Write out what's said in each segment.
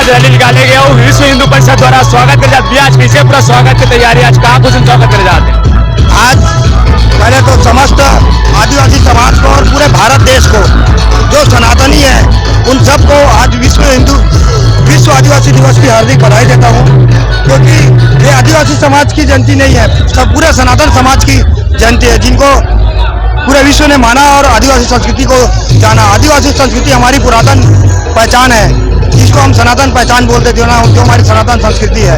आज रैली निकाले गए हो विश्व हिंदू परिषद द्वारा स्वागत कर जाते आज कैसे पूरा स्वागत की तैयारी आज कहाँ कुछ स्वागत कर जाते हैं? आज पहले तो समस्त आदिवासी समाज को और पूरे भारत देश को जो सनातनी है उन सबको आज विश्व आदिवासी दिवस की हार्दिक बधाई देता हूँ, क्योंकि ये आदिवासी समाज की जयंती नहीं है, सब पूरे सनातन समाज की जयंती है, जिनको पूरे विश्व ने माना और आदिवासी संस्कृति को जाना। आदिवासी संस्कृति हमारी पुरातन पहचान है, जिसको हम सनातन पहचान बोलते थे ना, जो हमारी सनातन संस्कृति है।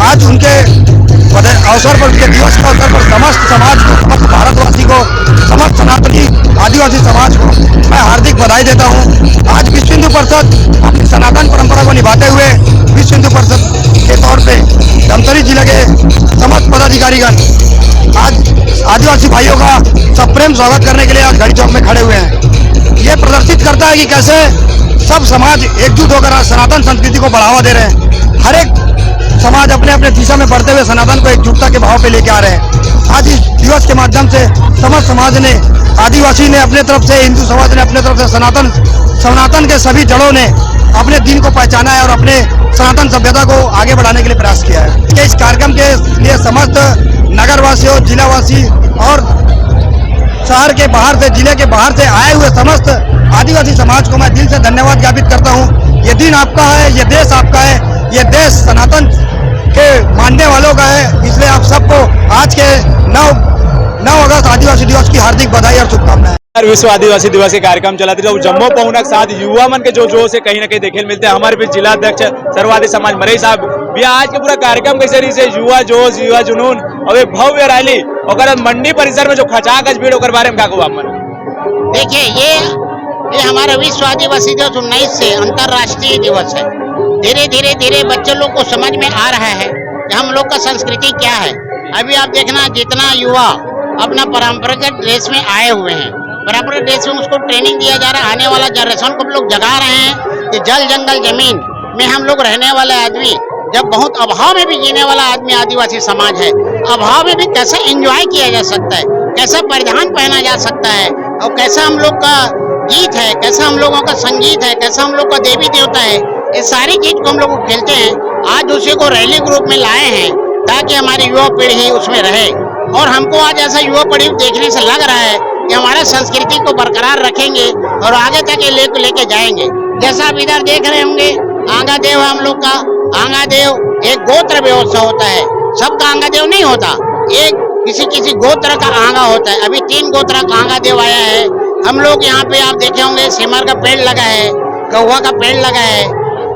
आज उनके अवसर पर, उनके दिवस के अवसर पर समस्त समाज को, समस्त भारतवासी को, समस्त सनातनी आदिवासी समाज को मैं हार्दिक बधाई देता हूँ। आज विश्व हिंदू परिषद अपनी सनातन परंपरा को निभाते हुए विश्व हिंदू परिषद के तौर पे धमतरी जिले के समस्त पदाधिकारीगण आज आदिवासी भाइयों का सप्रेम स्वागत करने के लिए आज घड़ी चौक में खड़े हुए हैं। ये प्रदर्शित करता है कि कैसे सब समाज एकजुट होकर सनातन संस्कृति को बढ़ावा दे रहे हैं। हर एक समाज अपने अपने दिशा में बढ़ते हुए सनातन को एकजुटता के भाव पे लेके आ रहे हैं। आज इस दिवस के माध्यम से समस्त समाज ने, आदिवासी ने अपने तरफ से, हिंदू समाज ने अपने तरफ से, सनातन के सभी जड़ों ने अपने दिन को पहचाना है और अपने सनातन सभ्यता को आगे बढ़ाने के लिए प्रयास किया है। इस कार्यक्रम के लिए समस्त नगरवासियों, जिलावासी और शहर के बाहर से, जिले के बाहर से आए हुए समस्त आदिवासी समाज को मैं दिल से धन्यवाद ज्ञापित करता हूँ। ये दिन आपका है, ये देश आपका है, ये देश सनातन के मानने वालों का है, इसलिए आप सबको आज के 9 अगस्त आदिवासी दिवस की हार्दिक बधाई और शुभकामनाएं। विश्व आदिवासी दिवस के कार्यक्रम चला था, जम्मू पहुंचने के साथ युवा मन के जो से कहीं ना कहीं देखे मिलते हैं। हमारे बीच जिला अध्यक्ष सर्ववादी समाज मरई साहब भी आज के पूरा कार्यक्रम के जरिए से युवा जोश, युवा जुनून और एक भव्य रैली और मंडी परिसर में जो खचाखच भीड़ होकर बारे में क्या कहूँ आप? देखिए, ये हमारा विश्व आदिवासी दिवस 19 से अंतर्राष्ट्रीय दिवस है। धीरे धीरे बच्चे लोग को समझ में आ रहा है कि हम लोग का संस्कृति क्या है। अभी आप देखना, जितना युवा अपना परंपरागत ड्रेस में आए हुए हैं, परंपरागत ड्रेस में उसको ट्रेनिंग दिया जा रहा है। आने वाला जनरेशन को हम लोग जगा रहे हैं कि जल जंगल जमीन में हम लोग रहने वाले आदमी, जब बहुत अभाव में भी जीने वाला आदमी आदिवासी समाज है, अभाव में भी कैसे एंजॉय किया जा सकता है, कैसा परिधान पहना जा सकता है, और कैसा हम लोग का गीत है, कैसा हम लोगों का संगीत है, कैसा हम लोग का देवी देवता है, ये सारी चीज को हम लोग खेलते हैं। आज उसी को रैली ग्रुप में लाए हैं ताकि हमारी युवा पीढ़ी उसमें रहे, और हमको आज ऐसा युवा पीढ़ी देखने से लग रहा है कि हमारा संस्कृति को बरकरार रखेंगे और आगे तक ये लेके जाएंगे। जैसा आप इधर देख रहे होंगे, आंगा देव है हम लोग का। आंगा देव एक गोत्र व्यवस्था होता है, सबका आंगा देव नहीं होता, एक किसी गोत्र का आंगा होता है। अभी 3 गोत्र का आंगा देव आया है। हम लोग यहाँ पे आप देखे होंगे सिमर का पेड़ लगा है, कौवा का पेड़ लगा है,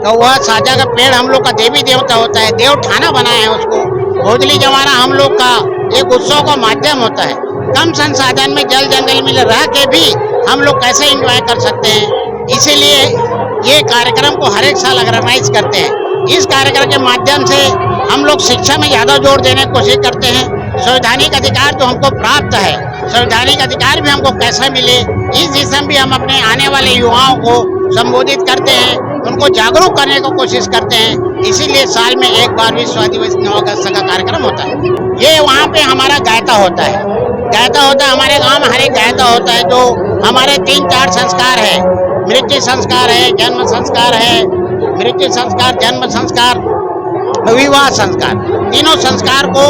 कौवा साजा का पेड़ हम लोग का देवी देवता होता है, देव ठाना बनाए हैं उसको। भोजली जमाना हम लोग का एक उत्सव का माध्यम होता है। कम संसाधन में जल जंगल में रह के भी हम लोग कैसे एंजॉय कर सकते हैं, इसीलिए ये कार्यक्रम को हर एक साल ऑर्गेनाइज करते हैं। इस कार्यक्रम के माध्यम से हम लोग शिक्षा में ज्यादा जोर देने की कोशिश करते हैं। संवैधानिक अधिकार जो हमको प्राप्त है, संवैधानिक अधिकार भी हमको कैसे मिले, इस दिशा में भी हम अपने आने वाले युवाओं को संबोधित करते हैं, उनको जागरूक करने की कोशिश करते हैं। इसीलिए साल में एक बार विश्व आदिवासी 9 अगस्त का कार्यक्रम होता है। ये वहाँ पे हमारा गायता होता है, हमारे गांव में हर एक गायता होता है। जो हमारे 3-4 संस्कार है, मृत्यु संस्कार है, जन्म संस्कार है, मृत्यु संस्कार, जन्म संस्कार, विवाह संस्कार, तीनों संस्कार को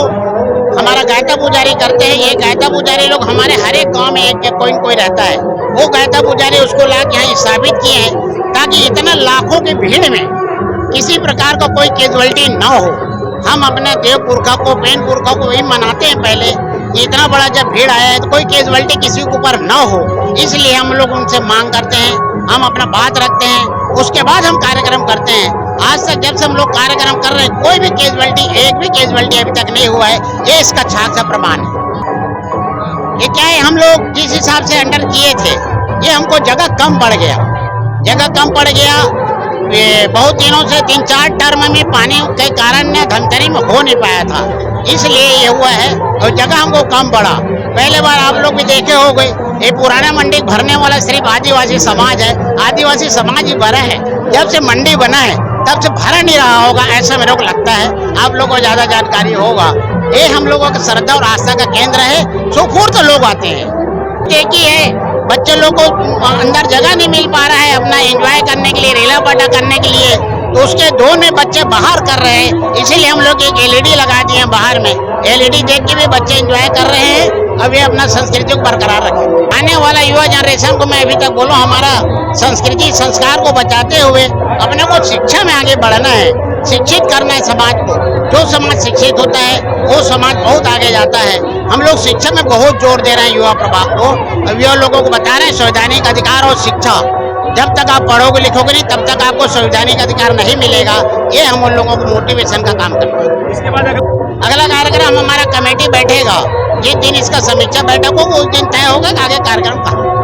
हमारा गायता पुजारी करते हैं। ये गायता पुजारी लोग हमारे हर एक गांव में एक कोई रहता है, वो गायता पुजारी उसको ला के यहाँ स्थापित किए हैं ताकि इतना लाखों की भीड़ में किसी प्रकार का कोई कैजुअलिटी न हो। हम अपने देव पुरखा को, पेन पुरखा को भी मनाते हैं पहले, इतना बड़ा जब भीड़ आया है तो कोई कैजुअलिटी किसी के ऊपर न हो, इसलिए हम लोग उनसे मांग करते हैं, हम अपना बात रखते हैं, उसके बाद हम कार्यक्रम करते हैं। आज तक जब से हम लोग कार्यक्रम कर रहे हैं, कोई भी कैजुअलिटी, एक भी कैजुअलिटी अभी तक नहीं हुआ है। ये इसका छाक सा प्रमाण है। ये क्या है, हम लोग जिस हिसाब से अंडर किए थे, ये हमको जगह कम पड़ गया, ये बहुत दिनों से 3-4 टर्म में पानी के कारण धमतरी में हो नहीं पाया था, इसलिए ये हुआ है। और जगह हमको कम पड़ा। पहले बार आप लोग भी देखे हो गए, ये पुराना मंडी भरने वाला सिर्फ आदिवासी समाज है, आदिवासी समाज ही भरा है। जब से मंडी बना है तब से भरा नहीं रहा होगा, ऐसा मेरे को लगता है। आप लोगों को ज्यादा जानकारी होगा। ये हम लोगों का श्रद्धा और आस्था का केंद्र है। सुखपूर्त लोग आते हैं। देखिए, बच्चे लोग को अंदर जगह नहीं मिल पा रहा है अपना एंजॉय करने के लिए, रेला पाटा करने के लिए। तो उसके धुन में बच्चे बाहर कर रहे हैं, इसीलिए हम लोग एक एलईडी लगा दिए हैं बाहर में। एलईडी देख के भी बच्चे एंजॉय कर रहे हैं, अब ये अपना संस्कृति को बरकरार रखें। आने वाला युवा जनरेशन को मैं अभी तक बोलूं, हमारा संस्कृति संस्कार को बचाते हुए अपने को शिक्षा में आगे बढ़ना है, शिक्षित करना है समाज को। जो समाज शिक्षित होता है वो समाज बहुत आगे जाता है। हम लोग शिक्षा में बहुत जोर दे रहे हैं युवा प्रभाग को। अब युवा लोगों को बता रहे हैं संवैधानिक अधिकार और शिक्षा, जब तक आप पढ़ोगे लिखोगे नहीं तब तक आपको संवैधानिक अधिकार नहीं मिलेगा। ये हम उन लोगों को मोटिवेशन का काम करते हैं। इसके बाद अगला कार्यक्रम हमारा कमेटी बैठेगा, जिस दिन इसका समीक्षा बैठक होगा उस दिन तय होगा कि आगे कार्यक्रम कहाँ।